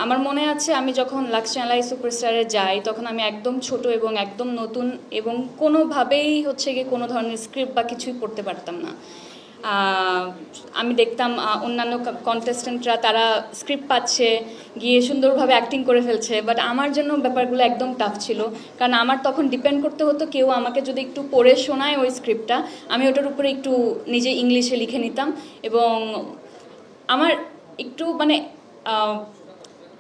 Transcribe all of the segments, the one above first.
আমার মনে আছে আমি যখন লাক্স চ্যানেলাই সুপারস্টারে যাই তখন আমি একদম ছোট এবং একদম নতুন এবং কোনোভাবেই হচ্ছে গিয়ে কোনো ধরনের স্ক্রিপ্ট বা কিছুই পড়তে পারতাম না। আমি দেখতাম অন্যান্য কন্টেস্টেন্টরা তারা স্ক্রিপ্ট পাচ্ছে, গিয়ে সুন্দরভাবে অ্যাক্টিং করে ফেলছে, বাট আমার জন্য ব্যাপারগুলো একদম টাফ ছিল। কারণ আমার তখন ডিপেন্ড করতে হতো কেউ আমাকে যদি একটু পড়ে শোনায় ওই স্ক্রিপ্টটা, আমি ওটার উপরে একটু নিজে ইংলিশে লিখে নিতাম। এবং আমার একটু মানে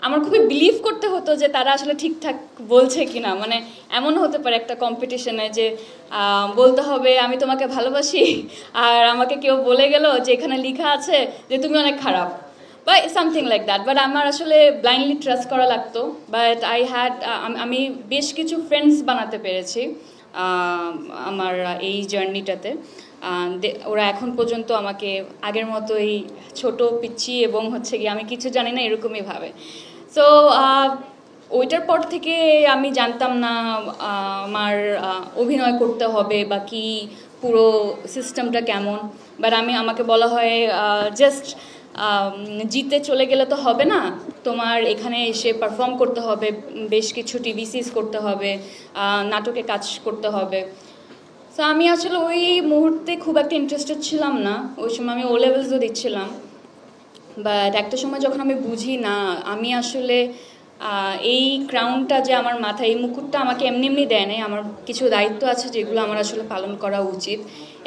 আমার খুবই বিলিভ করতে হতো যে তারা আসলে ঠিকঠাক বলছে কিনা। মানে এমন হতে পারে একটা কম্পিটিশনে যে বলতে হবে আমি তোমাকে ভালোবাসি, আর আমাকে কেউ বলে গেল যে এখানে লেখা আছে যে তুমি অনেক খারাপ, বা সামথিং লাইক দ্যাট। বাট আমার আসলে ব্লাইন্ডলি ট্রাস্ট করা লাগতো। বাট আমি বেশ কিছু ফ্রেন্ডস বানাতে পেরেছি আমার এই জার্নিটাতে। ওরা এখন পর্যন্ত আমাকে আগের মতোই ছোট পিচ্ছি এবং হচ্ছে গিয়ে আমি কিছু জানি না এরকমই ভাবে। সো ওইটার পর থেকে আমি জানতাম না আমার অভিনয় করতে হবে বা কি পুরো সিস্টেমটা কেমন। বাট আমাকে বলা হয় জাস্ট জিতে চলে গেলে তো হবে না, তোমার এখানে এসে পারফর্ম করতে হবে, বেশ কিছু টিভি সিরিজ করতে হবে, নাটকে কাজ করতে হবে। তো আমি আসলে ওই মুহূর্তে খুব একটা ইন্টারেস্টেড ছিলাম না। ওই সময় আমি ও লেভেলসও দিচ্ছিলাম। বাট একটা সময় যখন আমি বুঝি না আমি আসলে এই ক্রাউনটা যে আমার মাথায়, এই মুকুটটা আমাকে এমনি এমনি দেয় নাই, আমার কিছু দায়িত্ব আছে যেগুলো আমার আসলে পালন করা উচিত।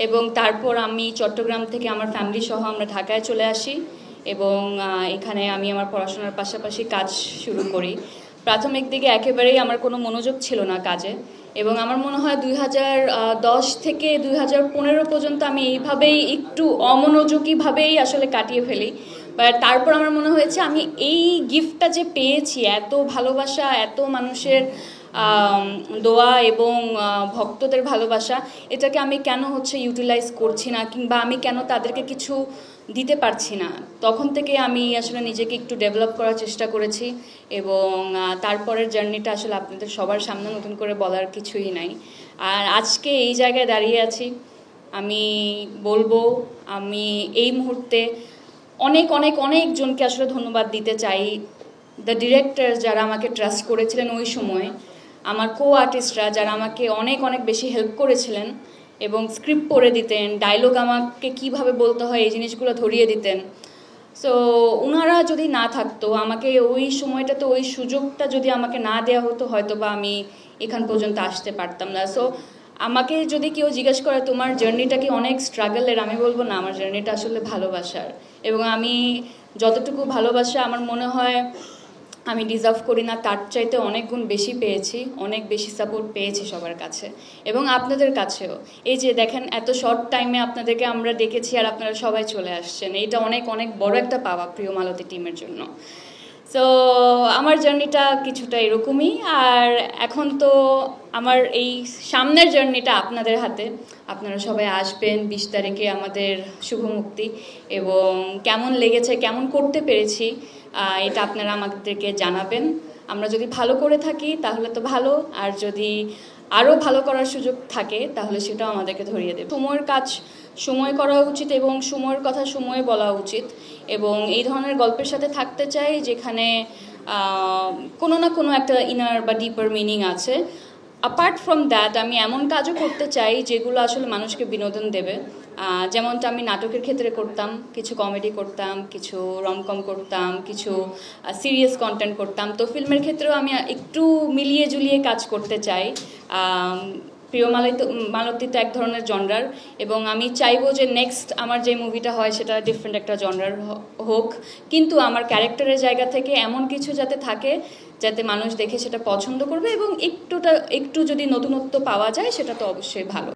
এবং তারপর আমি চট্টগ্রাম থেকে আমার ফ্যামিলি সহ আমরা ঢাকায় চলে আসি এবং এখানে আমি আমার পড়াশোনার পাশাপাশি কাজ শুরু করি। প্রাথমিক দিকে একেবারেই আমার কোনো মনোযোগ ছিল না কাজে, এবং আমার মনে হয় 2010 থেকে 2015 পর্যন্ত আমি এইভাবেই একটু অমনোযোগীভাবেই আসলে কাটিয়ে ফেলি। বাট তারপর আমার মনে হয়েছে আমি এই গিফটটা যে পেয়েছি, এত ভালোবাসা, এত মানুষের দোয়া এবং ভক্তদের ভালোবাসা, এটাকে আমি কেন ইউটিলাইজ করছি না, কিংবা আমি কেন তাদেরকে কিছু দিতে পারছি না। তখন থেকে আমি আসলে নিজেকে একটু ডেভেলপ করার চেষ্টা করেছি এবং তারপরের জার্নিটা আসলে আপনাদের সবার সামনে নতুন করে বলার কিছুই নাই। আর আজকে এই জায়গায় দাঁড়িয়ে আছি, আমি বলবো আমি এই মুহূর্তে অনেক অনেক অনেকজনকে আসলে ধন্যবাদ দিতে চাই। দ্য ডিরেক্টর যারা আমাকে ট্রাস্ট করেছিলেন ওই সময়, আমার কো আর্টিস্টরা যারা আমাকে অনেক অনেক বেশি হেল্প করেছিলেন এবং স্ক্রিপ্ট পড়ে দিতেন, ডায়লগ আমাকে কিভাবে বলতে হয় এই জিনিসগুলো ধরিয়ে দিতেন। সো ওনারা যদি না থাকতো, আমাকে ওই সময়টাতে ওই সুযোগটা যদি আমাকে না দেওয়া হতো, হয়তো বা আমি এখান পর্যন্ত আসতে পারতাম না। সো আমাকে যদি কেউ জিজ্ঞেস করে তোমার জার্নিটা কি অনেক স্ট্রাগলের, আমি বলবো না, আমার জার্নিটা আসলে ভালোবাসার। এবং আমি যতটুকু ভালোবাসা আমার মনে হয় আমি ডিজার্ভ করি না, তার চাইতে অনেক গুণ বেশি পেয়েছি, অনেক বেশি সাপোর্ট পেয়েছি সবার কাছে এবং আপনাদের কাছেও। এই যে দেখেন, এত শর্ট টাইমে আপনাদেরকে আমরা ডেকেছি আর আপনারা সবাই চলে আসছেন, এইটা অনেক অনেক বড় একটা পাওয়া প্রিয় মালতী টিমের জন্য। সো আমার জার্নিটা কিছুটা এরকমই। আর এখন তো আমার এই সামনের জার্নিটা আপনাদের হাতে। আপনারা সবাই আসবেন 20 তারিখে আমাদের শুভ মুক্তি, এবং কেমন লেগেছে, কেমন করতে পেরেছি, এটা আপনারা আমাদেরকে জানাবেন। আমরা যদি ভালো করে থাকি তাহলে তো ভালো, আর যদি আরও ভালো করার সুযোগ থাকে তাহলে সেটাও আমাদেরকে ধরিয়ে দেবে। সময়ের কাজ সময় করা উচিত এবং সময়ের কথা সময়ে বলা উচিত, এবং এই ধরনের গল্পের সাথে থাকতে চাই যেখানে কোনো না কোনো একটা ইনার বা ডিপার মিনিং আছে। অ্যাপার্ট ফ্রম দ্যাট আমি এমন কাজও করতে চাই যেগুলো আসলে মানুষকে বিনোদন দেবে। যেমনটা আমি নাটকের ক্ষেত্রে করতাম, কিছু কমেডি করতাম, কিছু রমকম করতাম, কিছু সিরিয়াস কন্টেন্ট করতাম। তো ফিল্মের ক্ষেত্রেও আমি একটু মিলিয়ে জুলিয়ে কাজ করতে চাই। প্রিয় মালতী তো এক ধরনের জনরার, এবং আমি চাইবো যে নেক্সট আমার যে মুভিটা হয় সেটা ডিফারেন্ট একটা জনরার হোক, কিন্তু আমার ক্যারেক্টারের জায়গা থেকে এমন কিছু যাতে থাকে যাতে মানুষ দেখে সেটা পছন্দ করবে, এবং একটু যদি নতুনত্ব পাওয়া যায় সেটা তো অবশ্যই ভালো।